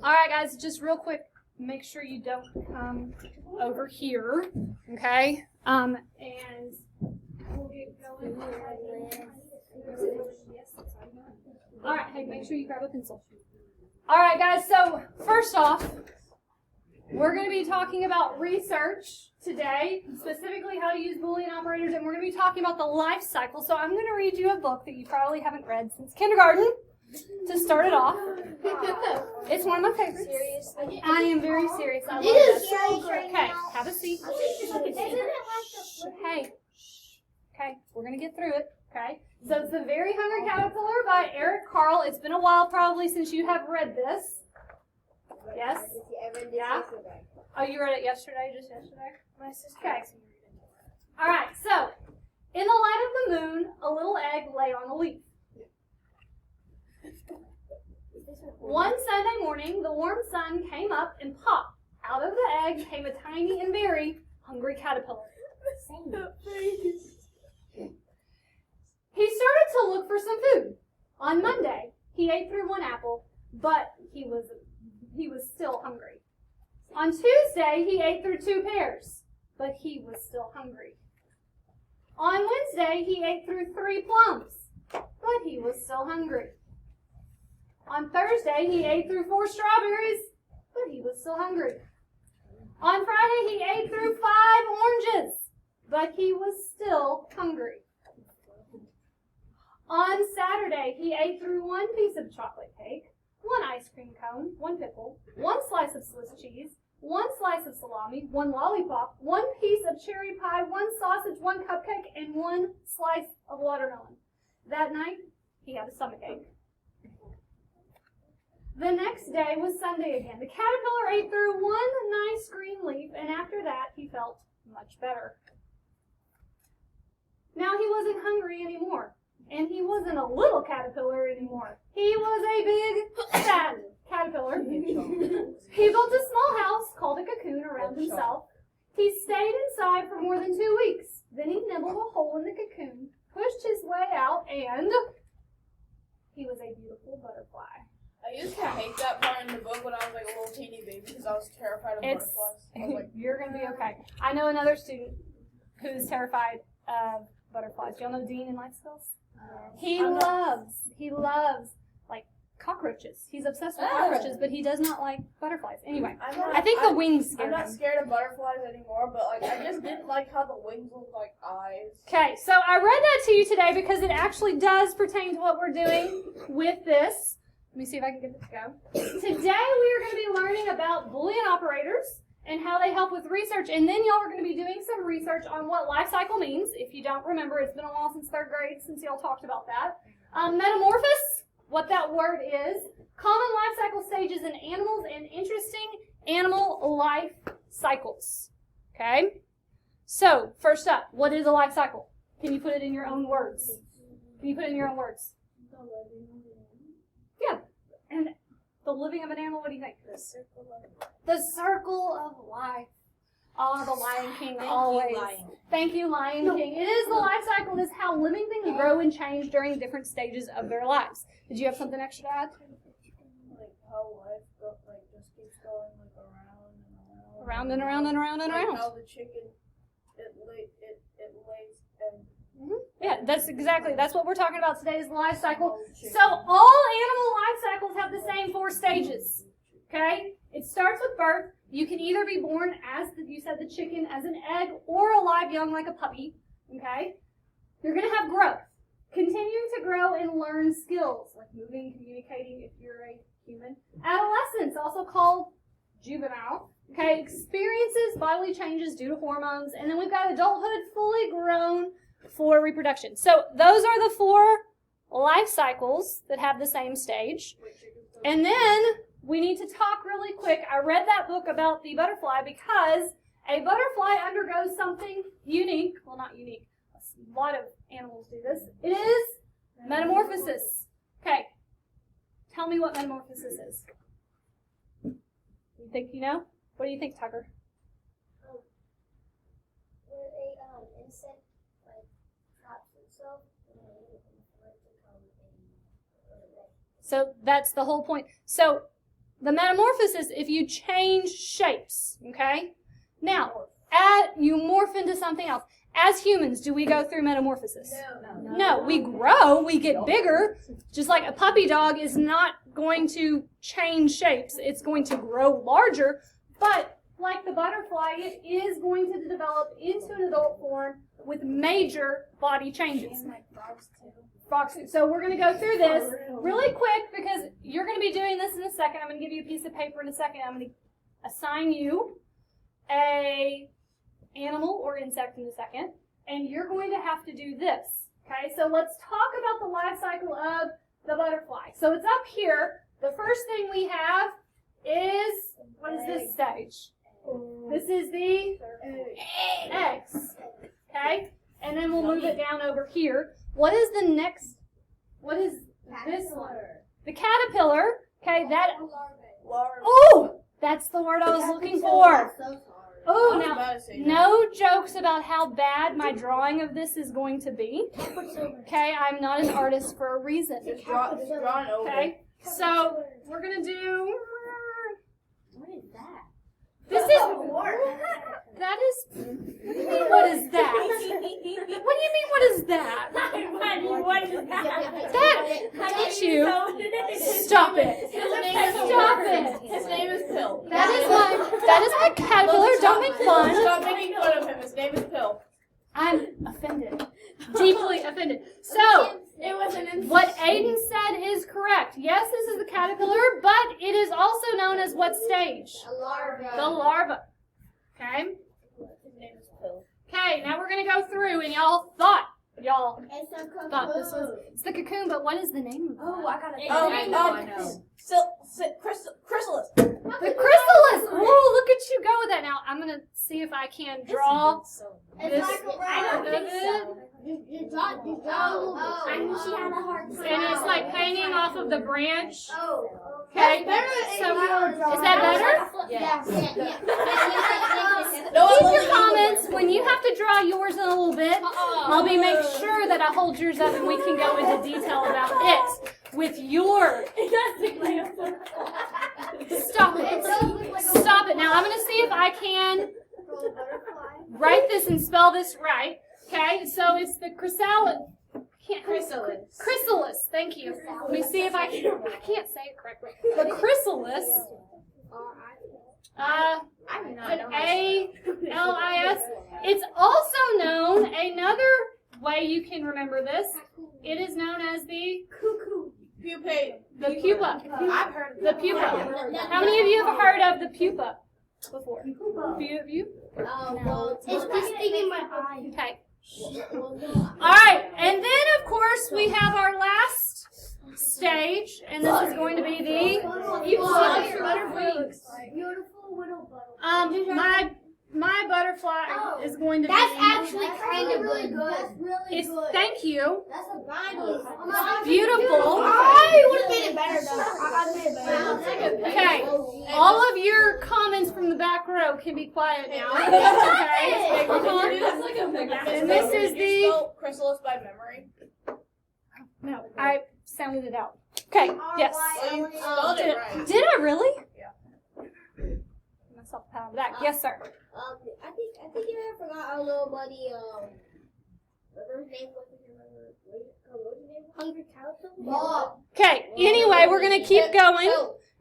All right, guys, just real quick, make sure you don't come over here, okay? And we'll get going. All right, hey, make sure you grab a pencil. All right, guys, so first off, we're going to be talking about research today, specifically how to use Boolean operators, and we're going to be talking about the life cycle. So I'm going to read you a book that you probably haven't read since kindergarten to start it off. It's one of my favorites. Seriously? I am very serious. I love It is this. so great. Okay, have a seat. Hey. Okay, we're going to get through it. Okay, so it's The Very Hungry Caterpillar by Eric Carle. It's been a while probably since you have read this. Yes? Yeah? Oh, you read it yesterday, just yesterday? Okay. All right, so in the light of the moon, a little egg lay on a leaf. One Sunday morning, the warm sun came up and popped. Out of the egg came a tiny and very hungry caterpillar. He started to look for some food. On Monday, he ate through one apple, but he was still hungry. On Tuesday, he ate through 2 pears, but he was still hungry. On Wednesday, he ate through 3 plums, but he was still hungry. On Thursday, he ate through 4 strawberries, but he was still hungry. On Friday, he ate through 5 oranges, but he was still hungry. On Saturday, he ate through 1 piece of chocolate cake, 1 ice cream cone, 1 pickle, 1 slice of Swiss cheese, 1 slice of salami, 1 lollipop, 1 piece of cherry pie, 1 sausage, 1 cupcake, and 1 slice of watermelon. That night, he had a stomachache. The next day was Sunday again. The caterpillar ate through 1 nice green leaf, and after that, he felt much better. Now he wasn't hungry anymore, and he wasn't a little caterpillar anymore. He was a big, fat caterpillar. He built a small house called a cocoon around himself. He stayed inside for more than 2 weeks. Then he nibbled a hole in the cocoon, pushed his way out, and he was a beautiful butterfly. I used to hate that part in the book when I was like a little teeny baby because I was terrified of butterflies. I was like, You're going to be okay. I know another student who's terrified of butterflies. Do y'all know Dean in life skills? He loves like cockroaches. He's obsessed with cockroaches, but he does not like butterflies. Anyway, I think the wings scare him. I'm not scared of butterflies anymore, but like I just didn't like how the wings look like eyes. Okay, so I read that to you today because it actually does pertain to what we're doing with this. Let me see if I can get this to go. Today we are going to be learning about Boolean operators and how they help with research, and then y'all are going to be doing some research on what life cycle means. If you don't remember, it's been a while since 3rd grade since y'all talked about that. Metamorphosis, what that word is. Common life cycle stages in animals and interesting animal life cycles. Okay? So, first up, what is a life cycle? Can you put it in your own words? Can you put it in your own words? Yeah. And the living of an animal, what do you think? The circle of life. The circle of life. Oh, the Lion King, always. Thank you, Lion King. It is the life cycle. It is how living things grow and change during different stages of their lives. Did you have something extra to add? Like how life just keeps going like around and around. Around and around and around and like around. How the chicken it lays and Yeah, that's what we're talking about today is the life cycle. So all animal life cycles have the same 4 stages. Okay? It starts with birth. You can either be born as, you said, the chicken, as an egg, or a live young like a puppy. Okay? You're going to have growth. Continuing to grow and learn skills, like moving, communicating if you're a human. Adolescence, also called juvenile. Okay? Experiences bodily changes due to hormones. And then we've got adulthood, fully grown for reproduction. So those are the 4 life cycles that have the same stage. And then we need to talk really quick. I read that book about the butterfly because a butterfly undergoes something unique. Well, not unique. A lot of animals do this. It is metamorphosis. Okay. Tell me what metamorphosis is. You think you know? What do you think, Tucker? Where a insect traps itself and So that's the whole point. So the metamorphosis if you change shapes, okay? Now, you morph into something else. As humans, do we go through metamorphosis? No, we grow, we get bigger. Just like a puppy dog is not going to change shapes. It's going to grow larger, but like the butterfly, it is going to develop into an adult form with major body changes. Frogs too. So we're going to go through this really quick because you're going to be doing this in a second. I'm going to give you a piece of paper in a second. I'm going to assign you a animal or insect in a second, and you're going to have to do this. Okay, so let's talk about the life cycle of the butterfly. So it's up here. The first thing we have is, what is this stage? This is the eggs. Okay, and then we'll move it down over here. What is the next? What is this one? The caterpillar. Okay, that. Oh, that's the word I was looking for. Oh, now, no jokes about how bad my drawing of this is going to be. Okay, I'm not an artist for a reason. Just draw an oval. Okay, so we're going to do... What is that? This is... That is... What do you mean, what is that? What do you mean, what is that? What is that? That... Did you? Stop it. Stop it. His name is Pill. That is my caterpillar. Don't make fun. Stop making fun of him. His name is Pill. I'm offended. Deeply offended. So, It was an insect. what Aiden said is correct. Yes, this is the caterpillar, but it is also known as what stage? A larva. The larva. Okay? His name is Pill. Okay, now we're going to go through, and y'all thought It's a cocoon. this was... It's the cocoon, but what is the name of it? Oh, I got I Chrysalis. The chrysalis! Ooh, look at you go with that. Now, I'm going to see if I can draw this. I don't think so. I knew she had a hard time. And it's like hanging off of the branch. Oh. Okay? So, is that better? Yeah. Keep your comments. When you have to draw yours in a little bit, I'll be make sure that I hold yours up and we can go into detail about it with your... Stop it. Stop it. Now, I'm going to see if I can write this and spell this right. Okay, so it's the chrysalis. Chrysalis. Thank you. Let me see if I can't say it correctly. The chrysalis. An A-L-I-S. It's also known, another way you can remember this, it is known as the Pupae. the pupa. I've heard The pupa. How many of you have heard of the pupa before? A few of you? It's just stinging my eye. Okay. Alright, and then of course we have our last stage, and this is going to be the Beautiful little butterfly. my butterfly is going to That's be actually kind of really good. That's really it's good. thank you. That's a bind. Beautiful. I would have made it better though. I made it better. Okay. All of your comments from the back row can be quiet now. Okay. And this is the Chrysalis by memory. no, I sounded it out. Okay, yes. Well, you spelled it right. Did I really? Yeah. Myself a pat on the back. Yes, sir. I think you ever forgot our little buddy. Whatever his name was. What's his name? Hungry Caterpillar. Okay, anyway, we're going to keep going.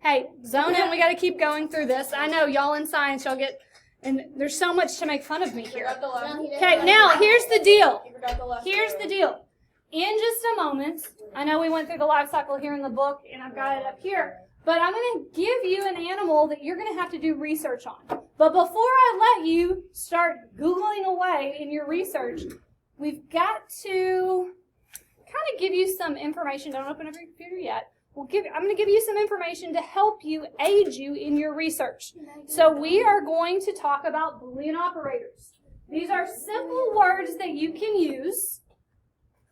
Hey, zone in. We got to keep going through this. I know y'all in science, y'all get, and there's so much to make fun of me You here. forgot the last. Okay, now here's the deal. You forgot the last. Here's the deal. In just a moment, I know we went through the life cycle here in the book, and I've got it up here, but I'm going to give you an animal that you're going to have to do research on. But before I let you start Googling away in your research, we've got to kind of give you some information. Don't open up your computer yet. I'm going to give you some information to help you, aid you in your research. So we are going to talk about Boolean operators. These are simple words that you can use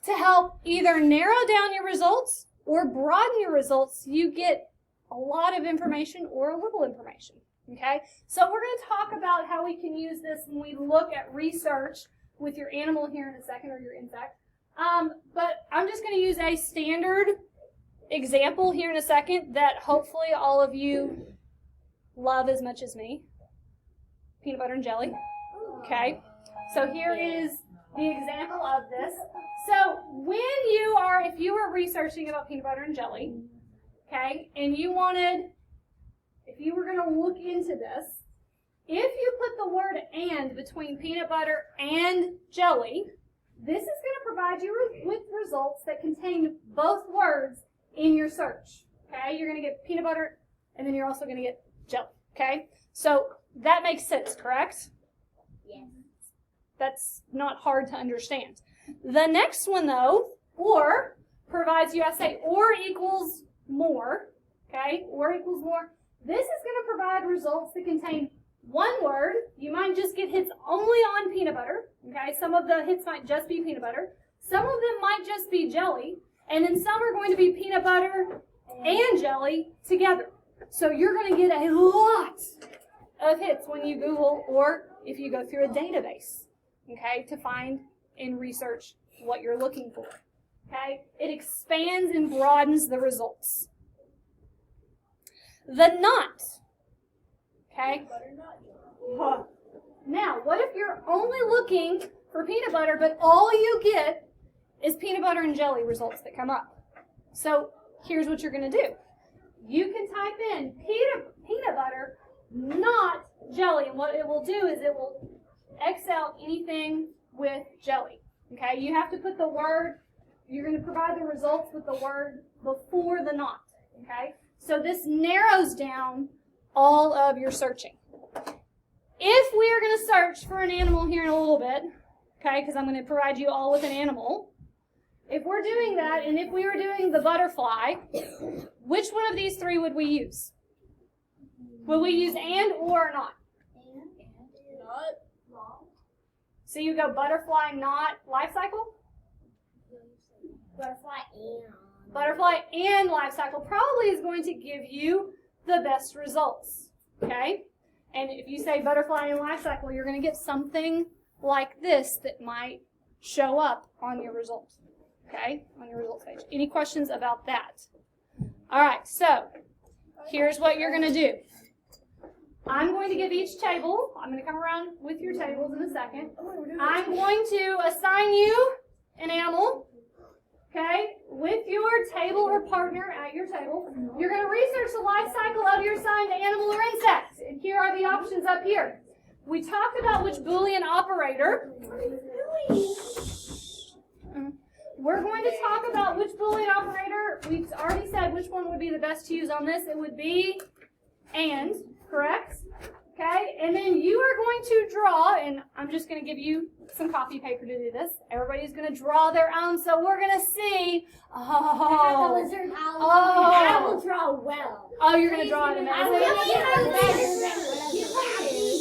to help either narrow down your results or broaden your results so you get a lot of information or a little information. Okay? So we're going to talk about how we can use this when we look at research with your animal here in a second, or your insect. But I'm just going to use a standard example here in a second that hopefully all of you love as much as me. Peanut butter and jelly. Okay. So here is the example of this. So if you were researching about peanut butter and jelly, okay, and if you were going to look into this, if you put the word "and" between peanut butter and jelly, this is going to provide you with results that contain both words in your search. Okay, you're going to get peanut butter, and then you're also going to get jelly. Okay, so that makes sense, correct? Yes. That's not hard to understand. The next one, though, or provides you, I say, or equals more. Okay, or equals more. This is going to provide results that contain one word. You might just get hits only on peanut butter. Okay, some of the hits might just be peanut butter. Some of them might just be jelly. And then some are going to be peanut butter and jelly together. So you're going to get a lot of hits when you Google or if you go through a database, okay, to find and research what you're looking for. Okay, it expands and broadens the results. The not. Okay. Now, what if you're only looking for peanut butter, but all you get is peanut butter and jelly results that come up? So here's what you're going to do. You can type in peanut butter, not jelly, and what it will do is it will X out anything with jelly. Okay, you have to put the word, you're going to provide the results with the word before the not. Okay, so this narrows down all of your searching. If we are going to search for an animal here in a little bit, okay, because I'm going to provide you all with an animal. If we're doing that, and if we were doing the butterfly, which one of these three would we use? Would we use and or not? Not. So you go butterfly, not life cycle? Butterfly and life cycle probably is going to give you the best results, okay? And if you say butterfly and life cycle, you're going to get something like this that might show up on your results, okay? On your results page. Any questions about that? All right, so here's what you're going to do. I'm going to give each table, I'm going to come around with your tables in a second. I'm going to assign you an animal, okay, with your table or partner at your table. You're going to research the life cycle of your assigned animal or insect. And here are the options up here. We talked about which Boolean operator. We're going to talk about which Boolean operator. We've already said which one would be the best to use on this. It would be and, correct? Okay, and then you are going to draw, and I'm just going to give you some copy paper to do this. Everybody's going to draw their own, so we're going to see. I will draw well. Oh, you're going to draw it in I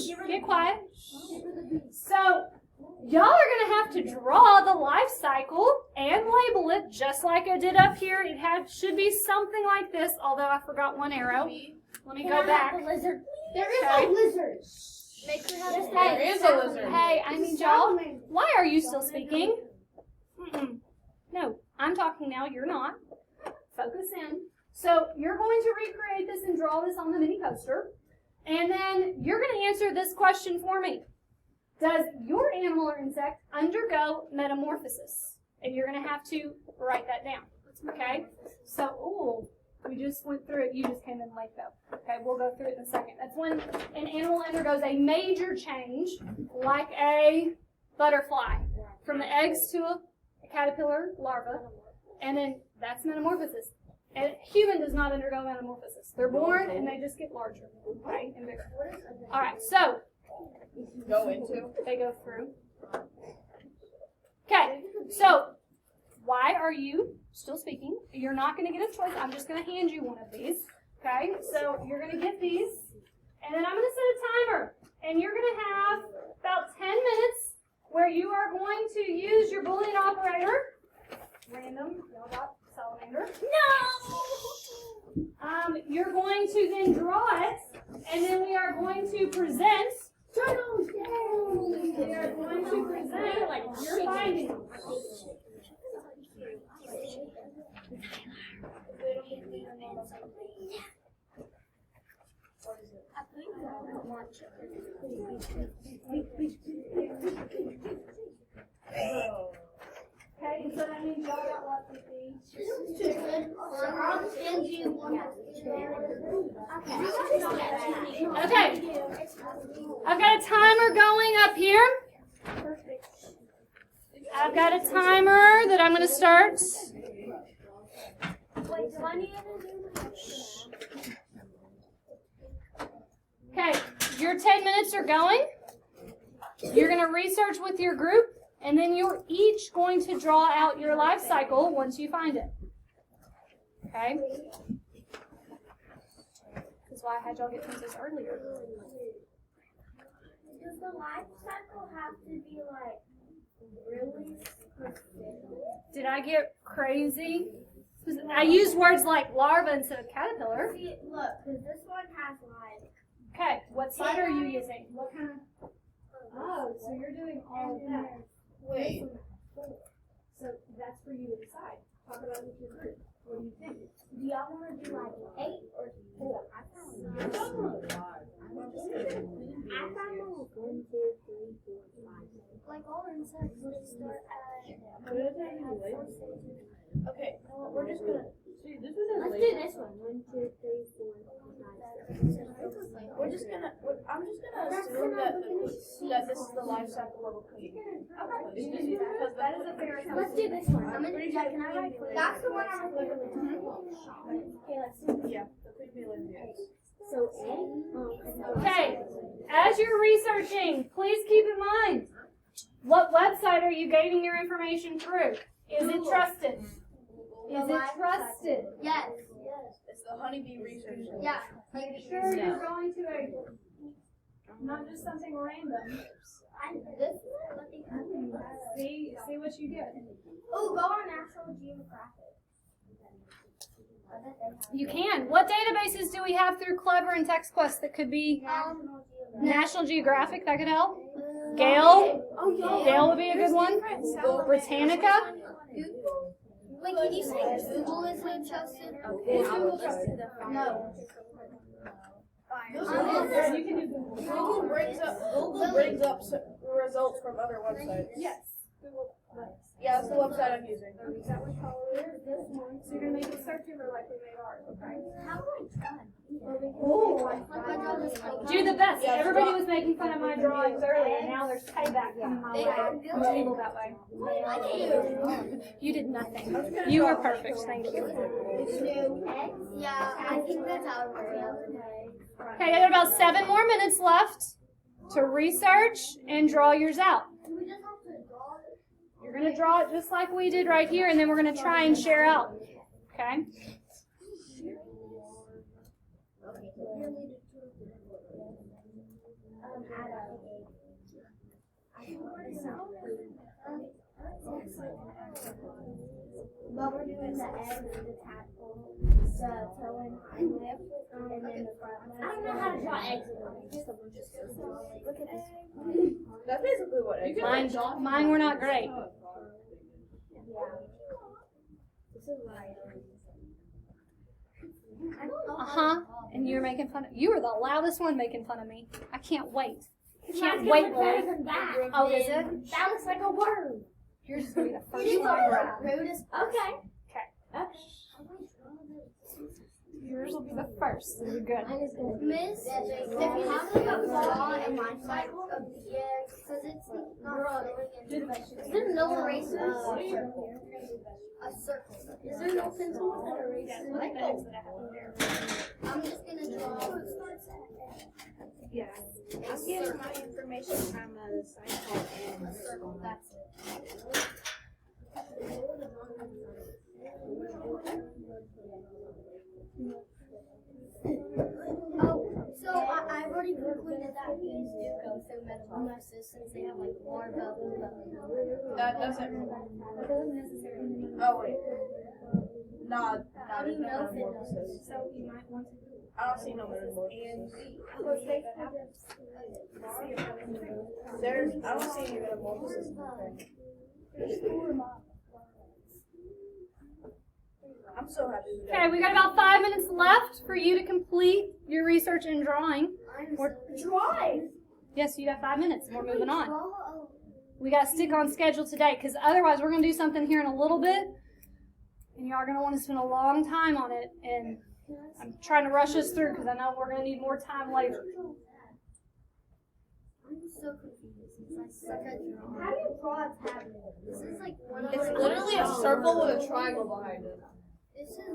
that. Get quiet. So, y'all are going to have to draw the life cycle and label it just like I did up here. It should be something like this, although I forgot one arrow. Let me go back. There is a lizard. There is a lizard. Hey, I need y'all. Why are you still speaking? No, I'm talking now. You're not. Focus in. So you're going to recreate this and draw this on the mini poster. And then you're going to answer this question for me. Does your animal or insect undergo metamorphosis? And you're going to have to write that down. Okay? So, we just went through it. You just came in late, though. Okay, we'll go through it in a second. That's when an animal undergoes a major change, like a butterfly, from the eggs to a caterpillar larva, and then that's metamorphosis. And human does not undergo metamorphosis. They're born and they just get larger, okay, and bigger. All right, so they go through. Okay, so why are you still speaking? You're not going to get a choice. I'm just going to hand you one of these. Okay, so you're going to get these, and then I'm going to set a timer, and you're going to have about 10 minutes where you are going to use your Boolean operator. Random, y'all got salamander. No! You're going to then draw it, and then we are going to present. We are going to present your findings. Okay, so that means y'all got lots of these. I'll send you one. Okay. I've got a timer going up here. I've got a timer that I'm going to start. Wait, do I need to do Okay, your 10 minutes are going. You're going to research with your group, and then you're each going to draw out your life cycle once you find it. Okay? That's why I had y'all get census earlier. Does the life cycle have to be like really specific? Did I get crazy? I used words like larva instead of caterpillar. See, look, because this one has like. Okay, what side are you using? What kind of... Oh, so you're doing all of that. Wait. So that's for you to decide. Talk about it with your group. What do you think? Do y'all want to do like 8 or 4? I found 1, 2, 3, 4, 5. Like all insects, let's start at. Okay, we're just gonna. Let's do this one. 1, 2, 3, 4, 5, 6. I'm just gonna assume that this is the life cycle of a queen. Because that is a fair Let's do this one. I'm gonna check. Can I write? That's the one I was looking at. Okay, let's do this. Yeah, the queen bee lives here. So A. Okay, as you're researching, please keep in mind, what website are you gaining your information through? Is it trusted? Is it trusted? Yes. It's the honeybee research. Yeah. Make sure you're going to a, not just something random. This is what they have. See what you get. Oh, go on National Geographic. You can. What databases do we have through Clever and TextQuest that could be National Geographic? That could help. Gale. Gale would be a good one. Britannica. Wait, can you say Google is trusted? No. Google brings up results from other websites. Yes. Yeah, that's the website I'm using. So you're going to make it circular like we made ours, okay? How Do the best. Everybody was making fun of my drawings earlier. Now there's payback coming my way. I'm evil that way. You did nothing. You were perfect. Thank you. Yeah, I think that's how it works. Okay, I got about 7 more minutes left to research and draw yours out. We just have to draw it. You're going to draw it just like we did right here, and then we're going to try and share out. Okay? But we're doing the egg, the tadpole, the toe and hind lip, and then the front lip. I don't know how to draw eggs. Look at this. That's basically what eggs are. Mine were not great. Yeah. This is right. I don't know. Uh-huh. And you were making fun of... You were the loudest one making fun of me. I can't wait. Can't wait, boy. Oh, is it? That looks like a worm. Yours is going to be the first You one are I the grab. rudest. Okay. Okay. Yours will be the first. This is good. Miss, if you have like a flaw in my cycle, because it's not is there no erasers? A circle. Is there no pencil with an eraser? I'm just gonna draw. Yes. I'm getting my information from a site called A circle, that's it. Oh, so I've already concluded that bees do go through metamorphosis since they have like larvae. That doesn't. Oh wait. Nah, How do you know if it metamorphosis. does? So you might want to. I don't see no metamorphosis. I don't see any metamorphosis in the thing. I'm so happy with Okay, we got about 5 minutes left for you to complete your research and drawing. Drawing. Yes, you got 5 minutes. We're moving on. We got to stick on schedule today because otherwise we're going to do something here in a little bit and you are going to want to spend a long time on it, and I'm trying to rush us through because I know we're going to need more time later. I'm so confused since I suck at drawing. How do you draw a tablet? This is like one of It's my- literally a circle with a triangle behind it. This is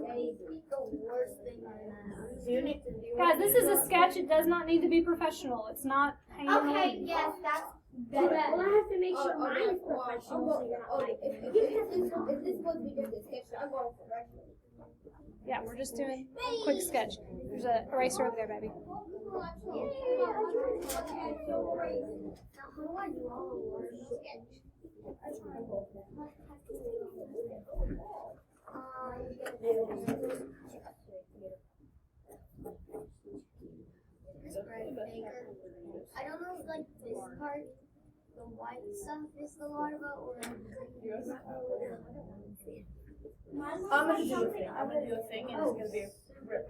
the worst thing I've ever. You need to do. Guys, this is a sketch. It does not need to be professional. It's not hanging on. Okay, yes, that's Well, better. I have to make sure mine is professional, so you're not like If this is supposed to be good, this sketch, I'm going professional. Yeah, we're just doing a quick sketch. There's an eraser over there, baby. I don't know if like this part, the white stuff is the larva or I'm gonna do a thing. I'm gonna do a thing, and it's gonna be.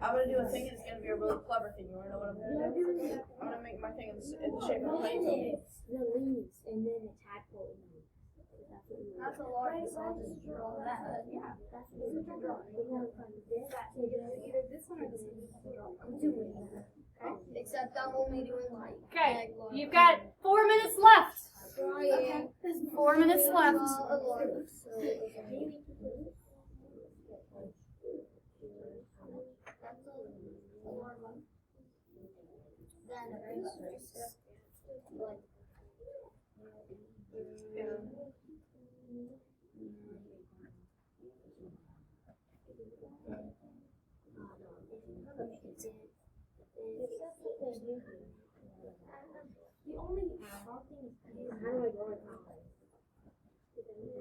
I'm gonna do a thing, and it's gonna be a really clever thing. You wanna know what I'm gonna do? I'm gonna make my thing in the shape of a honeycomb. the leaves and then a tadpole. that's a larva, so I'll just draw that. Yeah, that's what we're drawing. We're going from this to Either this one or this one. I'm doing that. Except I'm only doing like Okay, you've got 4 minutes left. drawing 4 minutes left. a larva. So that's a larva. Then like the only hard thing is how do I draw it?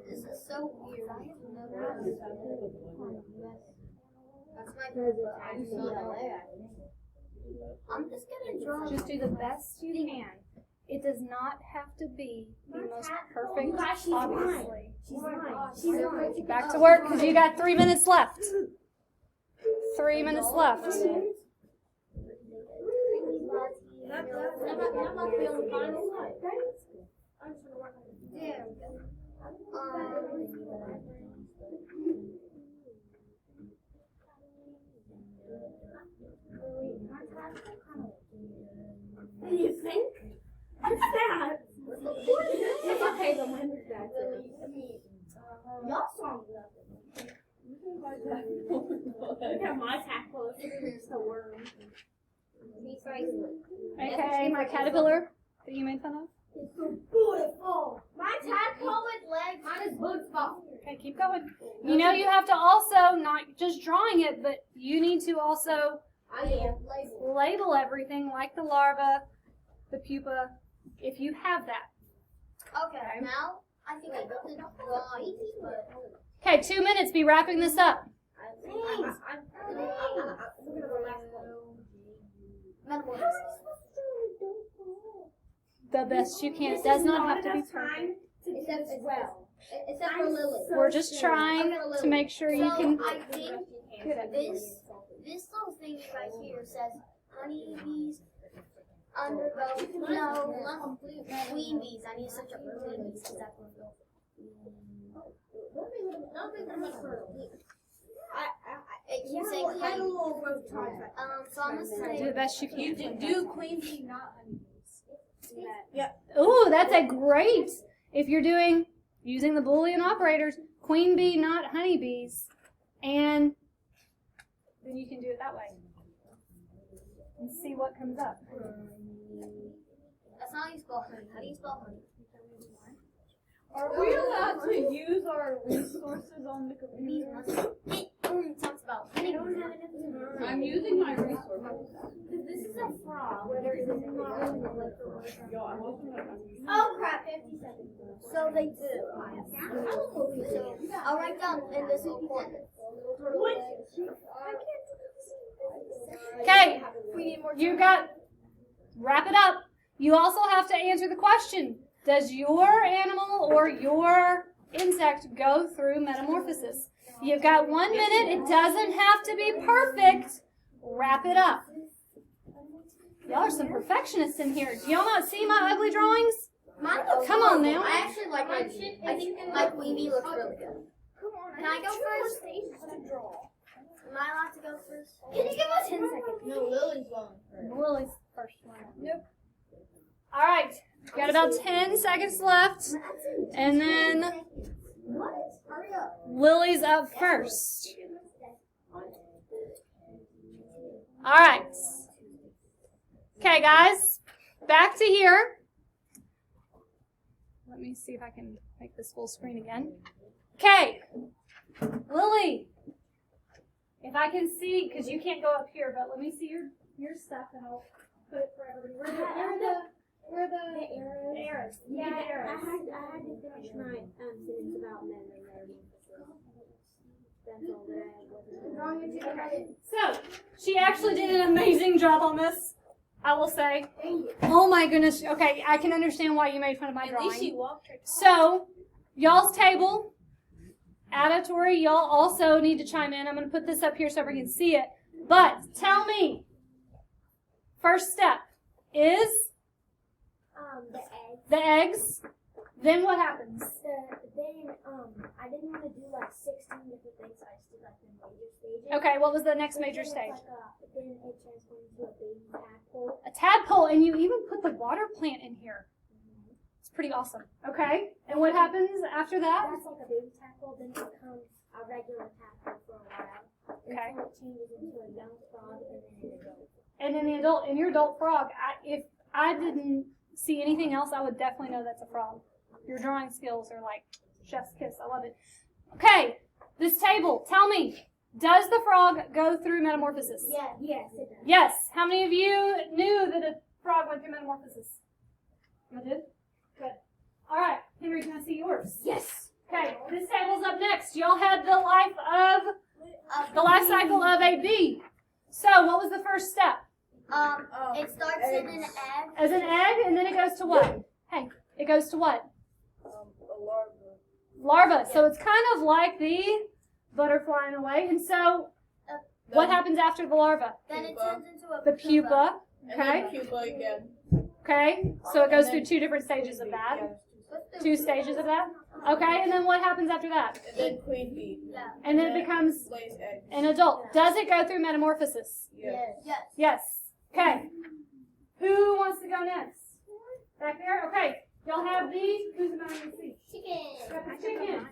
this is so weird. I have never. That's my I'm just gonna draw. Just do the best you can. It does not have to be the most perfect, obviously. She's mine. Back to work because you got 3 minutes left. 3 minutes left. There we go. You think? What's that? It's okay, but mine was bad. Y'all saw me. Look at my tadpole. It's a worm. Okay, my caterpillar that you made fun of. It's so beautiful. My tadpole with legs. Mine is Bugs Bunny. Okay, keep going. You know you have to also, not just drawing it, but you need to also I am. label everything like the larva, the pupa, if you have that. Okay, now I think I got the drawing, but Okay, 2 minutes, be wrapping this up. thanks. The best you can. It does not have to be perfect. Except for Lily. We're just trying to make sure you can. So I think this little thing right here says honeybees undergo not queen bees. I need to search up for queen bees because that's what it keeps saying honey. So I'm gonna Do say the best you can. Do queen bee, not honeybees. Ooh, that's a great. If you're doing using the Boolean operators, queen bee, not honeybees, and then you can do it that way and see what comes up. that's not how you spell honey. How do you spell honey? Are we allowed to use our resources on the Bees computer? must. It talks about honey. I'm using my resources. This is a frog. Oh crap, 50 seconds. So they do. So I'll write down in this little corner. Okay, you got. Wrap it up. You also have to answer the question: does your animal or your insect go through metamorphosis? You've got 1 minute. It doesn't have to be perfect. Wrap it up. Y'all are some perfectionists in here. Do y'all not see my ugly drawings? Mine looks Come on now. I actually like my. I think my Weeby looks really good. Can I go first? Am I allowed to go first? Can you give us 10 seconds? No, Lily's going first. Lily's first one. Nope. All right. Got about 10 seconds left. And then What? Hurry up. Lily's up first. All right. Okay, guys. Back to here. Let me see if I can make this full screen again. Okay. Lily. If I can see, because you can't go up here, but let me see your stuff and I'll put it for everybody. Where are the arrows? Yeah, The arrows. I had to finish my sentence about men and their That's all that I had. So, she actually did an amazing job on this, I will say. Oh my goodness. Okay, I can understand why you made fun of my At least she drawing. walked her. So, y'all's table, auditory, y'all also need to chime in. I'm going to put this up here so everyone can see it. But, tell me, first step is The egg. the eggs. Then what happens? I didn't want to do like 16 different things, so I just did like the major stages. Okay, what was the next But major then stage? it's then it transformed into a baby tadpole. A tadpole, and you even put the water plant in here. It's pretty awesome. Okay, and what happens after that? That's like a baby tadpole, then it becomes a regular tadpole for a while. Okay. Until it changes into a young frog and then an adult. And then the adult, and your adult frog. If I didn't see anything else, I would definitely know that's a frog. Your drawing skills are like chef's kiss. I love it. Okay, this table. Tell me, does the frog go through metamorphosis? Yeah, yes, it does. Yes. How many of you knew that a frog went through metamorphosis? You did? Good. All right, Henry, can I see yours? Yes. Okay, this table's up next. Y'all had the life cycle of a bee. So, what was the first step? It starts in an egg. As an egg, and then it goes to what? Hey, it goes to what? A larva. Larva. So it's kind of like the butterfly in a way. And so, what happens after the larva? Then it turns into a The pupa. And Okay. then pupa again. Okay. So it goes through two different stages of that. Two stages of that. Okay. And then what happens after that? And then queen bee. Yeah. And then it becomes lays eggs. an adult. Does it go through metamorphosis? Yes. Yes. Yes. Okay. Who wants to go next? Back there? Okay. Y'all have these. Who's about to see? Chicken. Got the chicken.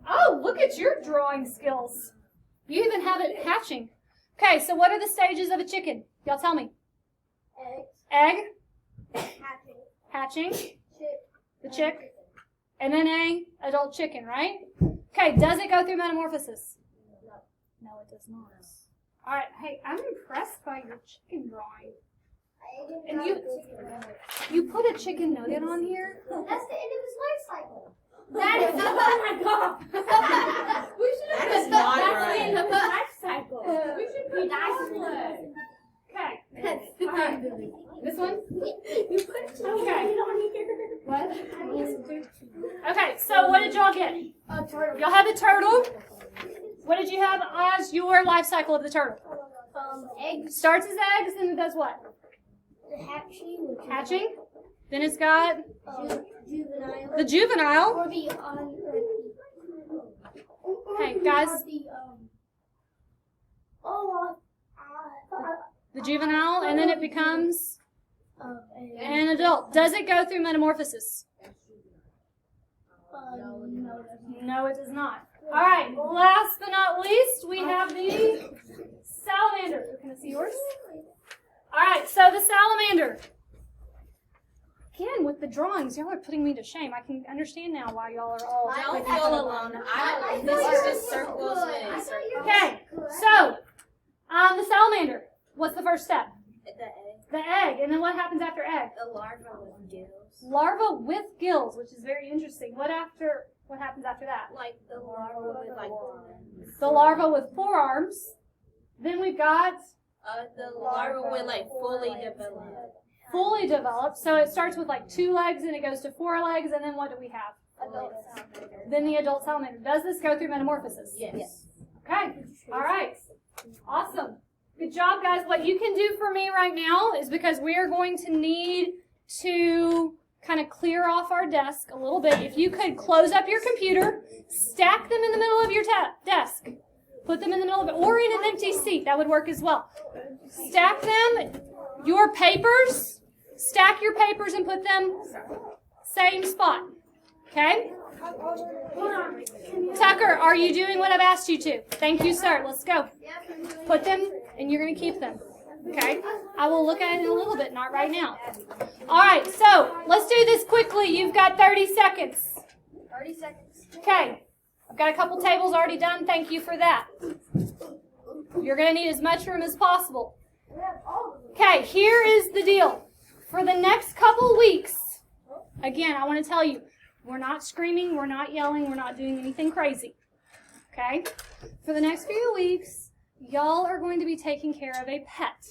Oh, look at your drawing skills. You even have it hatching. Okay, so what are the stages of a chicken? Y'all tell me. Eggs. Egg, Hatching. hatching, Chick. the chick, and then a adult chicken, right? Okay, does it go through metamorphosis? No, it does not. All right, hey, I'm impressed by your chicken drawing. And you put a chicken nugget on here? That's the end of his life cycle. That is, oh my God. We should have That is not that's right. the end of his life cycle. We should put that Okay. All right. This one? Okay. What? Okay, so what did y'all get? Y'all have the turtle. What did you have as your life cycle of the turtle? Eggs. Starts as eggs, then it does what? The hatching. Hatching. Then it's got Juvenile. the juvenile. Or the Hey, guys. The The juvenile, and then it becomes an an adult. Does it go through metamorphosis? No, it does not. All right, last but not least, we have the salamander. Can I see yours? All right, so the salamander. Again, with the drawings, y'all are putting me to shame. I can understand now why y'all are all. Don't feel alone. This is just circles and circles. Okay, so the salamander. What's the first step? The egg. The egg, and then what happens after egg? The larva with gills. Larva with gills, which is very interesting. What happens after that? Like the larva with like The larva with forearms. Then we've got the larva with like fully developed. fully developed. So it starts with like 2 legs and it goes to 4 legs, and then what do we have? Then the adult salamander. Does this go through metamorphosis? Yes. Okay. All right. Awesome. Good job, guys. What you can do for me right now is, because we are going to need to kind of clear off our desk a little bit. If you could close up your computer, stack them in the middle of your desk. Put them in the middle of it, or in an empty seat. That would work as well. Stack them. Your papers, stack your papers and put them same spot. Okay? Tucker, are you doing what I've asked you to? Thank you, sir. Let's go. Put them, and you're going to keep them. Okay? I will look at it in a little bit, not right now. All right, so let's do this quickly. You've got 30 seconds. 30 seconds. Okay. I've got a couple tables already done. Thank you for that. You're going to need as much room as possible. Okay, here is the deal. For the next couple weeks, again, I want to tell you, we're not screaming, we're not yelling, we're not doing anything crazy. Okay? For the next few weeks, y'all are going to be taking care of a pet.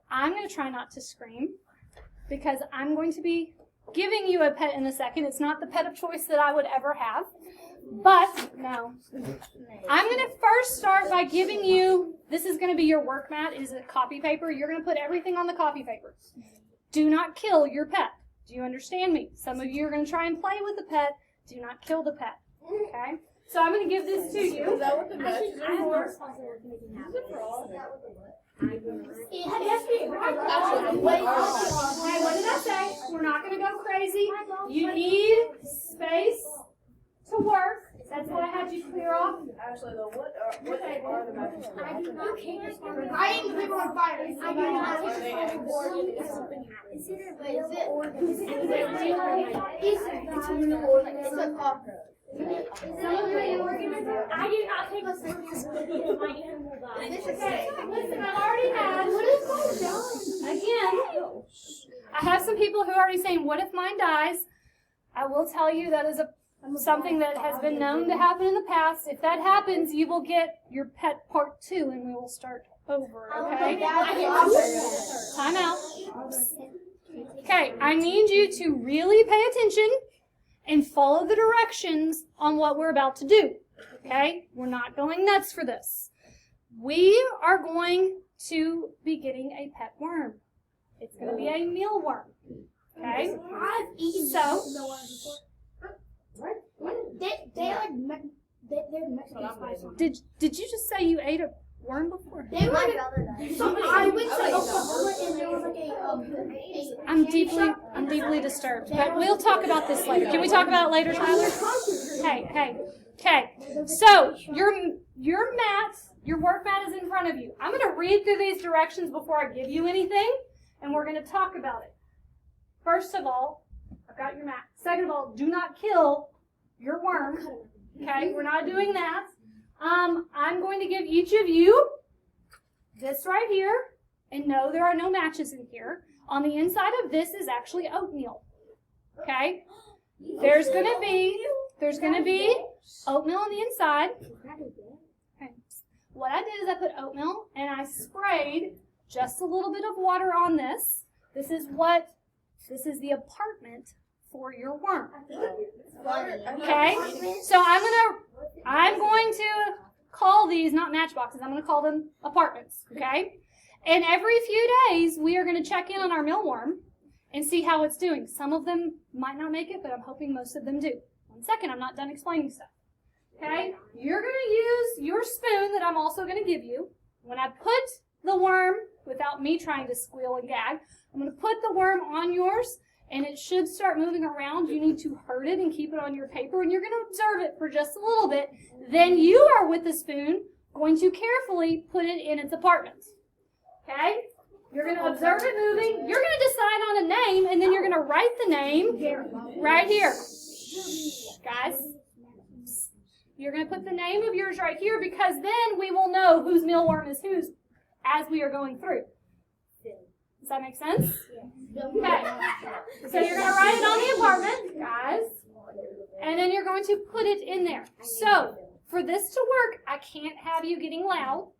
I'm going to try not to scream, because I'm going to be giving you a pet in a second. It's not the pet of choice that I would ever have. But, no. I'm going to first start by giving you, this is going to be your work mat. It is a copy paper. You're going to put everything on the copy paper. Do not kill your pet. Do you understand me? Some of you are going to try and play with the pet. Do not kill the pet. Okay? So I'm going to give this to you. Is that what the matches are for? Hey, what did I say? We're not going to go crazy. You need space to work. That's what I had you clear off. Actually, though, what are the matches for? I do not care. I am the people on fire. I do not care. Is it? It's a new organism. It's a cockroach. I do not take a serious if my animal dies. Listen, I already had. Again, I have some people who are already saying, what if mine dies? I will tell you that is something that has been known to happen in the past. If that happens, you will get your pet part 2 and we will start over, okay? Time out. Okay, I need you to really pay attention and follow the directions on what we're about to do, okay? We're not going nuts for this. We are going to be getting a pet worm. It's going to be a mealworm, okay? So, They're Mexican spice. did you just say you ate a worm before? They were. I went to Oklahoma and there was like I'm deeply disturbed. But we'll talk about this later. Can we talk about it later, Tyler? Okay. So your mat, your work mat is in front of you. I'm going to read through these directions before I give you anything, and we're going to talk about it. First of all, I've got your mat. Second of all, do not kill your worm. Okay, we're not doing that. I'm going to give each of you this right here, and no, there are no matches in here. On the inside of this is actually oatmeal. Okay? There's gonna be oatmeal on the inside. Okay. What I did is I put oatmeal and I sprayed just a little bit of water on this. This is the apartment for your worm. Okay? So I'm going to call these not matchboxes, I'm going to call them apartments. Okay? And every few days, we are going to check in on our mealworm and see how it's doing. Some of them might not make it, but I'm hoping most of them do. 1 second, I'm not done explaining stuff. Okay? You're going to use your spoon that I'm also going to give you. When I put the worm, without me trying to squeal and gag, I'm going to put the worm on yours, and it should start moving around. You need to herd it and keep it on your paper, and you're going to observe it for just a little bit. Then you are, with the spoon, going to carefully put it in its apartment. Okay? You're going to observe it moving. You're going to decide on a name, and then you're going to write the name right here. Guys, you're going to put the name of yours right here, because then we will know whose mealworm is whose as we are going through. Does that make sense? Okay. So you're going to write it on the apartment, guys, and then you're going to put it in there. So for this to work, I can't have you getting loud.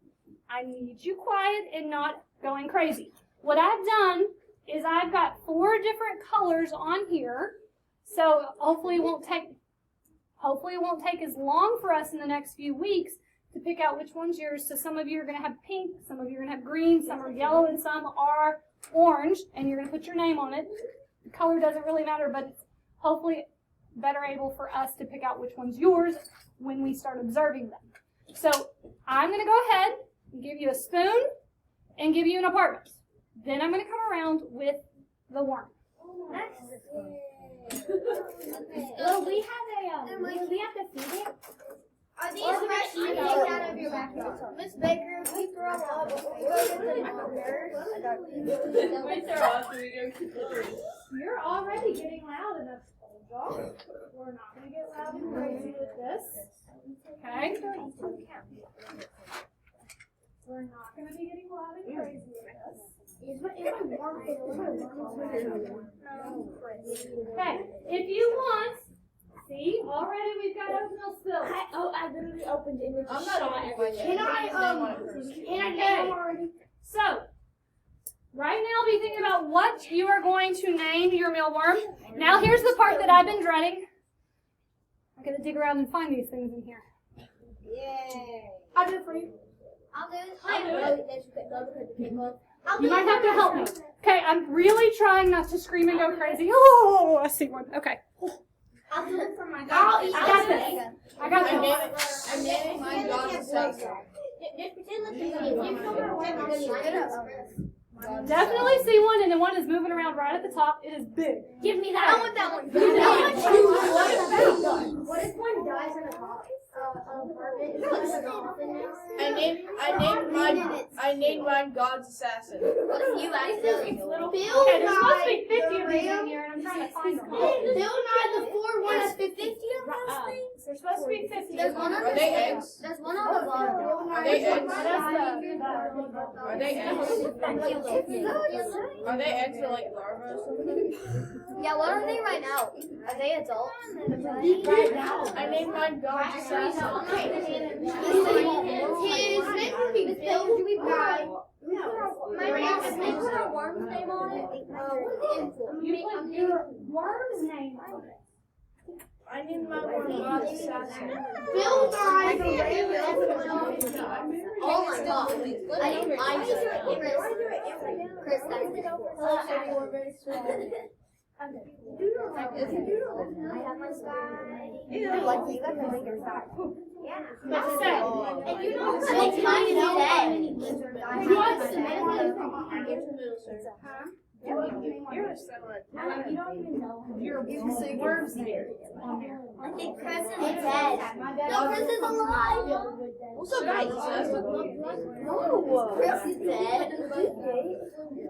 I need you quiet and not going crazy. What I've done is I've got 4 different colors on here. So hopefully it won't take as long for us in the next few weeks to pick out which one's yours. So some of you are going to have pink, some of you are going to have green, some are yellow, and some are orange, and you're going to put your name on it. The color doesn't really matter, but it's hopefully better able for us to pick out which one's yours when we start observing them. So I'm going to go ahead and give you a spoon and give you an apartment. Then I'm going to come around with the worm. Well, we have we have to feed it. Are these fresh eggs out of your backyard? Miss Baker, we throw up. You're already getting loud enough, y'all. We're not going to get loud and crazy with this. Okay? We're not going to be getting loud and crazy with this. Okay, if you want, see, already we've got oatmeal spilled. I literally opened it and I'm not shot everything. Can I name already? So, right now be thinking about what you are going to name your mealworm. Now here's the part that I've been dreading. I'm going to dig around and find these things in here. Yay. I'll do it for you. I'll do it. You might have to help me. Okay, I'm really trying not to scream and go crazy. Oh, I see one. Okay. I'll do it for my I got this. I got this. I'm naming mine God's assassin. Definitely see one, and the one is moving around right at the top. It is big. Give me that. I want that one. What if one dies in a top? I named mine God's assassin. What if you accidentally Okay, there's supposed to be 50 of these in here, and I'm trying to find them. Bill Nye the 4 has 50 of those things. There's supposed to be 50. There's one on Are they eggs? There's one on the bottom. Are they eggs? That's Are they eggs? Are they eggs or like larvae or something? Yeah, what are they right now? Are they adults? Right now. I named mine God's assassin. His name would be Bill Nye. My mom's name put a worm's name on it. You put your worm's name on it. I named my one God's assassin. Bill Nye. Oh my god. I named mine just Chris. That's I have my sky. Like you got the bigger sky. Yeah. Let's say. And you know what's mine is dead. What's the You're a silent. You don't even know him. your worm's name on there? I think Chris is dead. No, Chris is alive. What's up, guys? No, Chris is dead.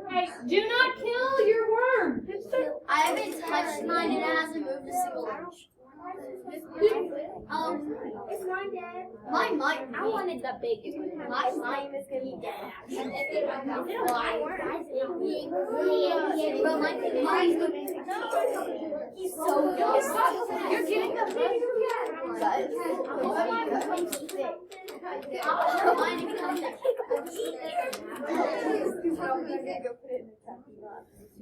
Hey, do not kill your worm. I haven't touched mine and it hasn't moved a single inch. Is mine dead? Mine might. I wanted the biggest one. My mine is gonna be dead. And if it runs out, but mine's gonna be. He's so good. You're getting the big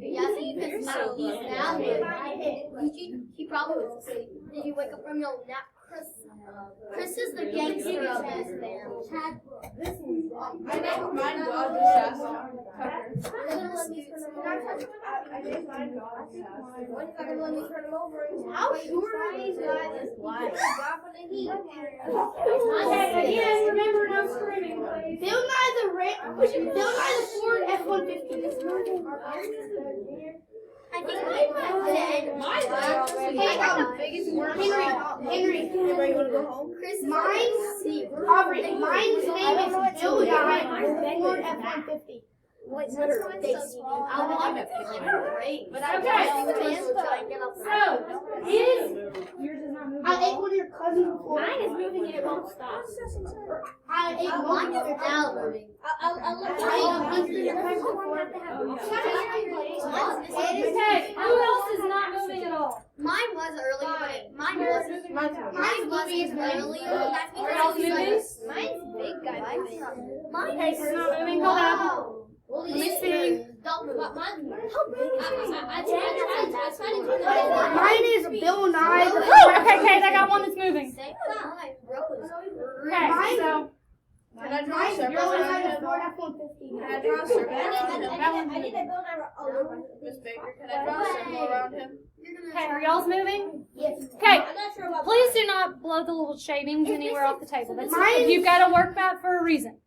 Yeah, so you can smell these now. He probably was asleep. Did you wake up from your nap, Chris? Chris is the gangster of this band. I named mine God's assassin. How sure are these guys is live? Okay, again, remember no screaming, please. Bill Nye the Ford F-150. I think mine might dead. Mine's dead. Hey, the biggest worm. Henry, Everybody want to go home? Chris, mine's Aubrey. Mine's name is Bill Nye Ford F-150. Wait, so they small. I want it. Great, but I Okay. So, is yours is not moving? I ate one of your cousins before. Mine is moving and it won't stop. I ate mine is now moving. I ate one of your cousins before. Okay, who else is not moving at all? Mine was early, but mine wasn't early. That's Are y'all moving? Mine's big, guys. Mine Okay, so it's not moving. Hold on. Let me see. Double Mine is Bill Nye. Okay, I got one that's moving. Okay, so Can I draw a circle around him? Can I draw a circle around him? Miss Baker, can I draw a circle around him? okay, are y'all's moving? Yes. Okay, please do not blow the little shavings anywhere off the table. That's you've got a work map for a reason.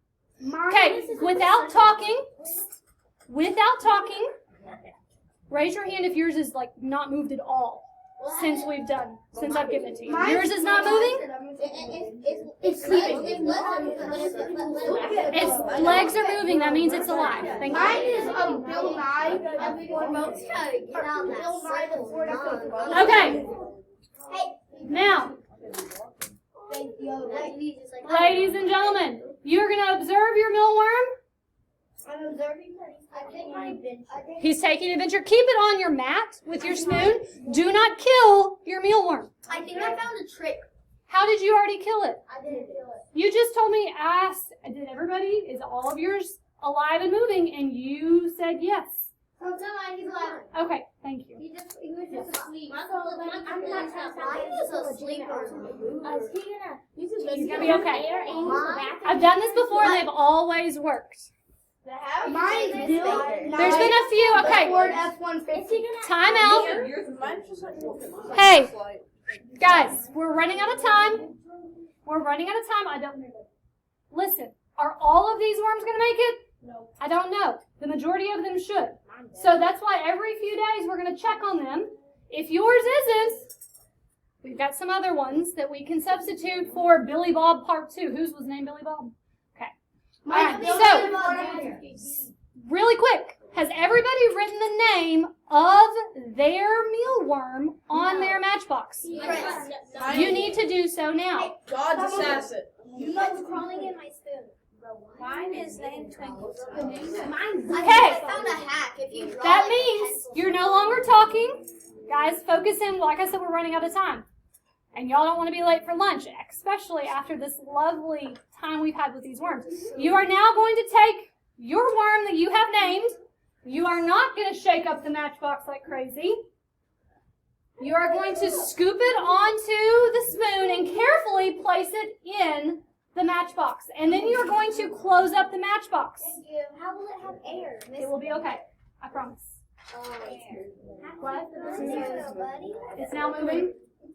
Okay, without talking, raise your hand if yours is like not moved at all since I've given it to you. Yours is not moving? It's sleeping. Its legs are moving, that means it's alive. Thank Mine you. is Bill Nye. Okay, now, ladies and gentlemen, you're going to observe your mealworm. I'm observing. He's taking an adventure. Keep it on your mat with your spoon. Do not kill your mealworm. I think I found a trick. How did you already kill it? I didn't kill it. You just told me, did everybody, is all of yours alive and moving? And you said yes. No, he's alive. Okay, thank you. He was just asleep. I'm not asleep. He's going to be okay. I've done this before and they've always worked. Mine's Bill. There's been a few, okay. Ford F-150. Time out. Mine's just like Hey, guys, we're running out of time. I don't know. Listen, are all of these worms going to make it? No. I don't know. The majority of them should. So that's why every few days we're going to check on them. If yours isn't, we've got some other ones that we can substitute for Billy Bob Part 2. Whose was named Billy Bob? Okay. All right, so really quick, has everybody written the name of their mealworm on their matchbox? You need to do so now. God's assassin. You know crawling in my spoon. Mine is named Twinkle. Okay. I found a hack. If you draw That like a means pencil. you're no longer talking. Guys, focus in. Like I said, we're running out of time. And y'all don't want to be late for lunch, especially after this lovely time we've had with these worms. You are now going to take your worm that you have named. You are not going to shake up the matchbox like crazy. You are going to scoop it onto the spoon and carefully place it in the matchbox. And then you're going to close up the matchbox. Thank you. How will it have air? It will be okay. I promise. What? Buddy. It's now moving?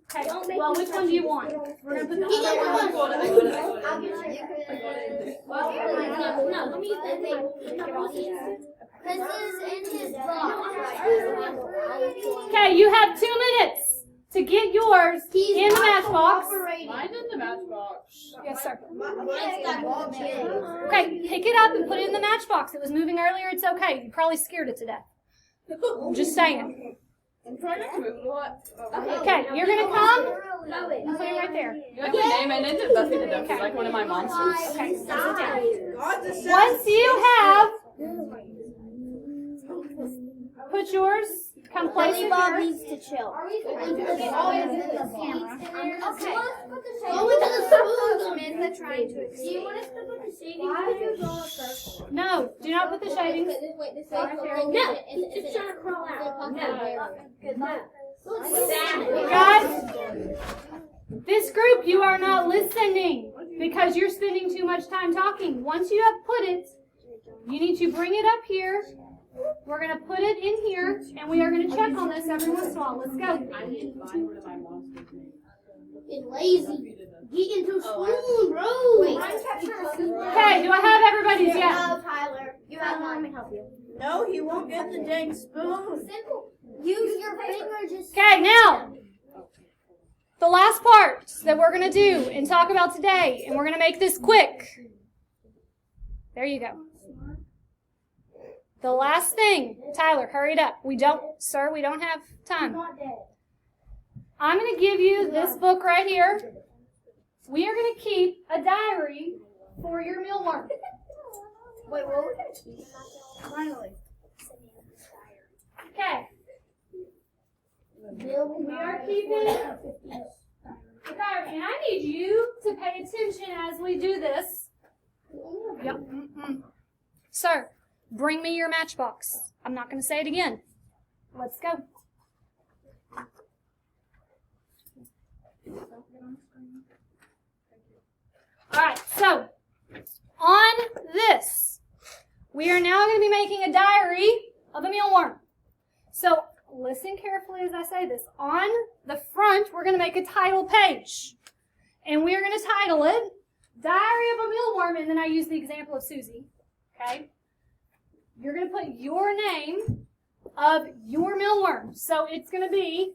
Okay. Well, which one do you want? We're going to put the I'll other get you. Well, No, let me use that thing. This is in his box. Okay, you have 2 minutes to get yours in the matchbox. Mine's in the matchbox. Yes, sir. Mine's got one chip. Okay, pick it up and put it in the matchbox. It was moving earlier. It's okay. You probably scared it to death. I'm just saying. I'm trying not to move. What? Okay, you're going to come and put it right there. You have to name it into Buffy the Duck, like one of my monsters. Okay, sit down. God's assassin. Once you have put yours, come place it here. needs to chill. Okay. Go into the spoon, Samantha, trying to escape. Do you want us to put the shavings? No, do not put the shavings. No, it's trying to crawl out. Guys, this group, you are not listening because you're spending too much time talking. Once you have put it, you need to bring it up here. We're going to put it in here, and we are going to check on this every once in a while. Let's go. It's lazy. Get into spoon, bro. Okay, do I have everybody's yet? No, Tyler. You have mine. Let me help you. No, he won't get the dang spoon. Simple. Use your finger just. Okay, now, the last part that we're going to do and talk about today, and we're going to make this quick. There you go. The last thing, Tyler, hurry it up. We don't have time. I'm going to give you this book right here. We are going to keep a diary for your mealworm. Wait, what? Finally. Okay. We are keeping a diary, and I need you to pay attention as we do this. Yep. Sir, Bring me your matchbox. I'm not going to say it again. Let's go. All right, so on this, we are now going to be making a diary of a mealworm. So listen carefully as I say this. On the front, we're going to make a title page. And we are going to title it Diary of a Mealworm, and then I use the example of Susie. Okay? You're going to put your name of your mealworm. So it's going to be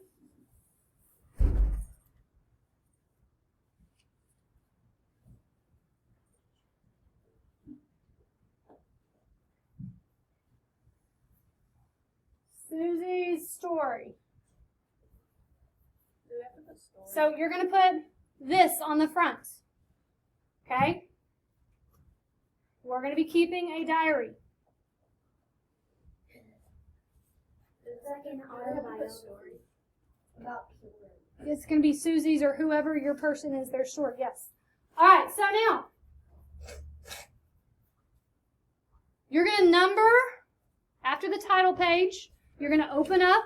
Susie's story. Do we have to put story? So you're going to put this on the front. Okay? We're going to be keeping a diary. It's like an autobiography. About people. It's going to be Susie's or whoever your person is, their story. Yes. All right, so now you're going to number after the title page. You're going to open up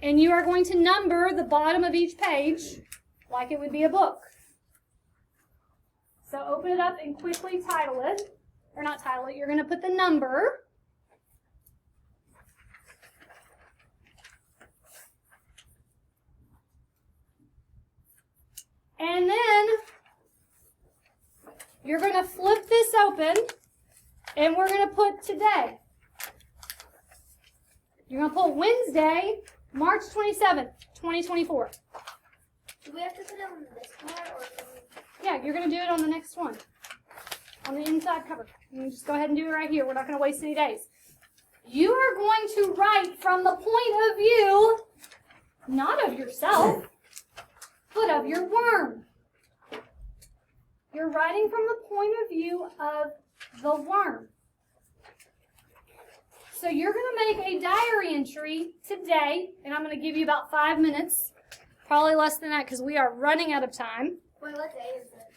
and you are going to number the bottom of each page like it would be a book. So open it up and quickly title it. Or not title it, you're going to put the number. And then you're going to flip this open and we're going to put today. You're going to put Wednesday, March 27th, 2024. Do we have to put it on this part or? Yeah, you're going to do it on the next one. On the inside cover. You can just go ahead and do it right here. We're not going to waste any days. You are going to write from the point of view, not of yourself, but of your worm. You're writing from the point of view of the worm. So you're going to make a diary entry today, and I'm going to give you about 5 minutes, probably less than that because we are running out of time. Wait, what day is it?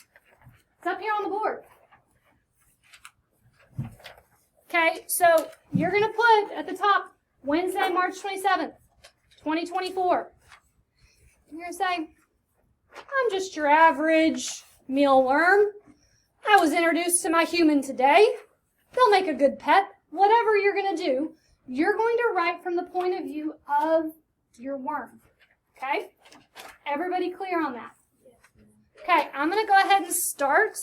It's up here on the board. Okay, so you're going to put at the top Wednesday, March 27th, 2024. You're going to say, I'm just your average mealworm. I was introduced to my human today. They'll make a good pet. Whatever you're going to do, you're going to write from the point of view of your worm. Okay? Everybody clear on that? Okay, I'm going to go ahead and start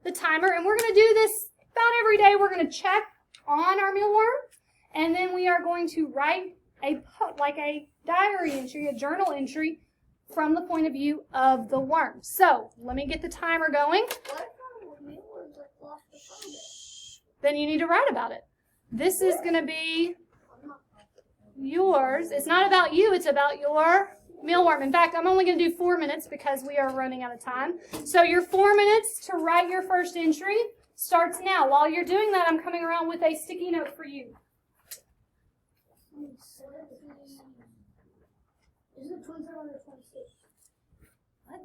the timer, and we're going to do this about every day. We're going to check on our mealworm, and then we are going to write a diary entry, a journal entry, from the point of view of the worm. So, let me get the timer going. What if our mealworms like lost the phone? Then you need to write about it. This is going to be yours. It's not about you, it's about your mealworm. In fact, I'm only going to do 4 minutes because we are running out of time. So your 4 minutes to write your first entry starts now. While you're doing that, I'm coming around with a sticky note for you. Is it 27 or 26? What?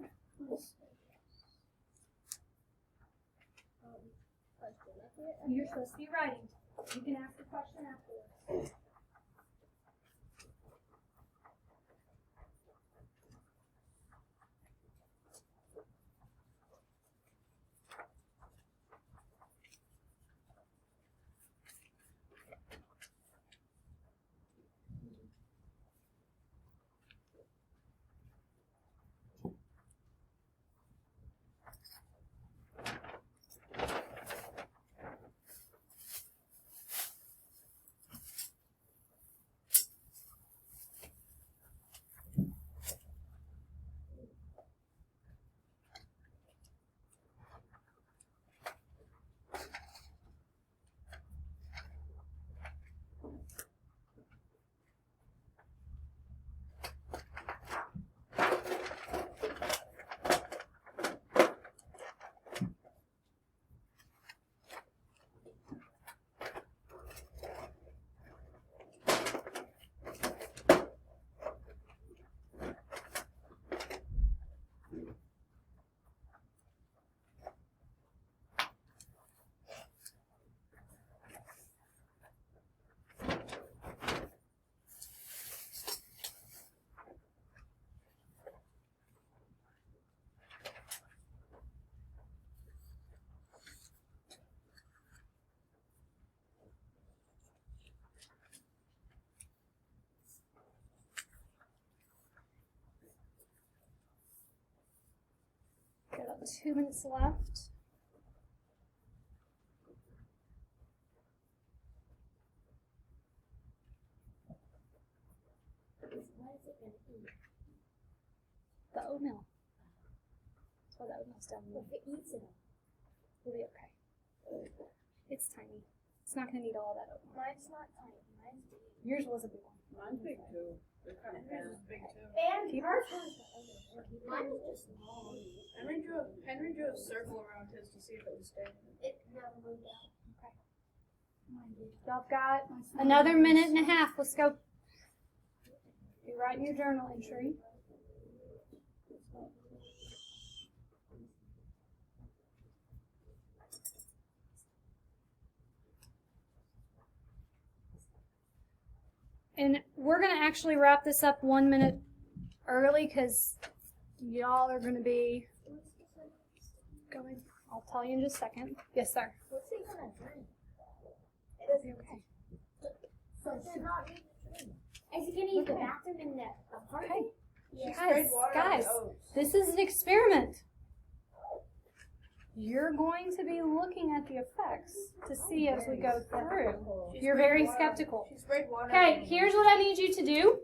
You're supposed to be writing. You can ask the question afterwards. 2 minutes left. The oatmeal. That's why the oatmeal's down there. If it eats it, We'll be okay. It's tiny. It's not going to need all that oatmeal. Mine's not tiny. Mine's big. Yours was a big one. Mine's big too. They're kind of Henry's is big too. And Keeper? mine is just small. Henry drew a circle around his to see if it would stay. It never moved out. Y'all got another minute and a half. Let's go. You write in your journal entry. And we're going to actually wrap this up 1 minute early because y'all are going to be going. I'll tell you in just a second. Yes, sir. What's he gonna drink? It'll be okay. is he gonna use the bathroom in the apartment? Guys, this is an experiment. You're going to be looking at the effects to see as we go through. You're very skeptical. She sprayed water. Okay, here's what I need you to do.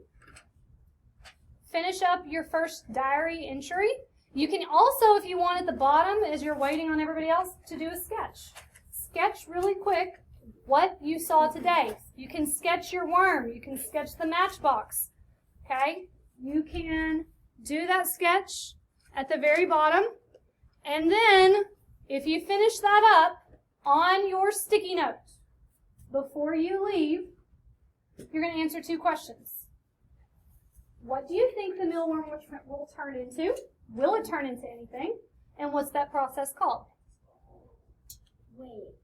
Finish up your first diary entry. You can also, if you want at the bottom, as you're waiting on everybody else, to do a sketch. Sketch really quick what you saw today. You can sketch your worm. You can sketch the matchbox. Okay? You can do that sketch at the very bottom. And then, if you finish that up on your sticky note before you leave, you're going to answer 2 questions. What do you think the mealworm will turn into? Will it turn into anything? And what's that process called? Wait.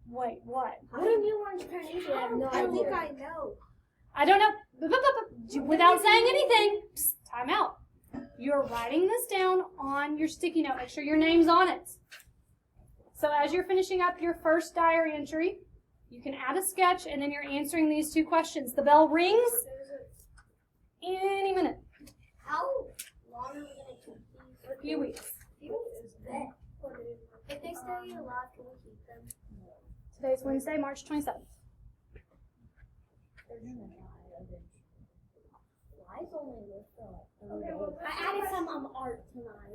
Wait, what? What do mealworms turn into? I have no idea. I think I know. I don't know. Without saying anything, psst, time out. You're writing this down on your sticky note. Make sure your name's on it. So as you're finishing up your first diary entry, you can add a sketch, and then you're answering these 2 questions. The bell rings any minute. How long are we gonna keep these? For a few weeks. If they stay alive, can we keep them? Today's Wednesday, March 27th. I added some art to mine.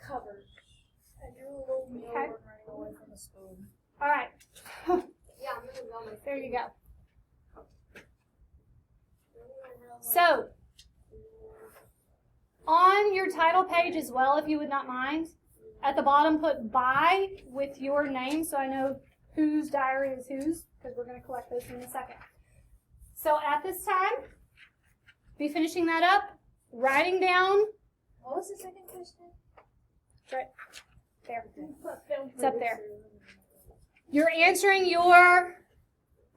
Cover. I drew a little mealworm running away from the spoon. All right. Yeah, I'm gonna go with There you go. So, on your title page as well, if you would not mind, at the bottom put by with your name so I know whose diary is whose, because we're going to collect those in a second. So at this time, be finishing that up, writing down. What was the second question? Right there. It's up there. You're answering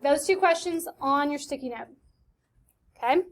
those 2 questions on your sticky note. Okay?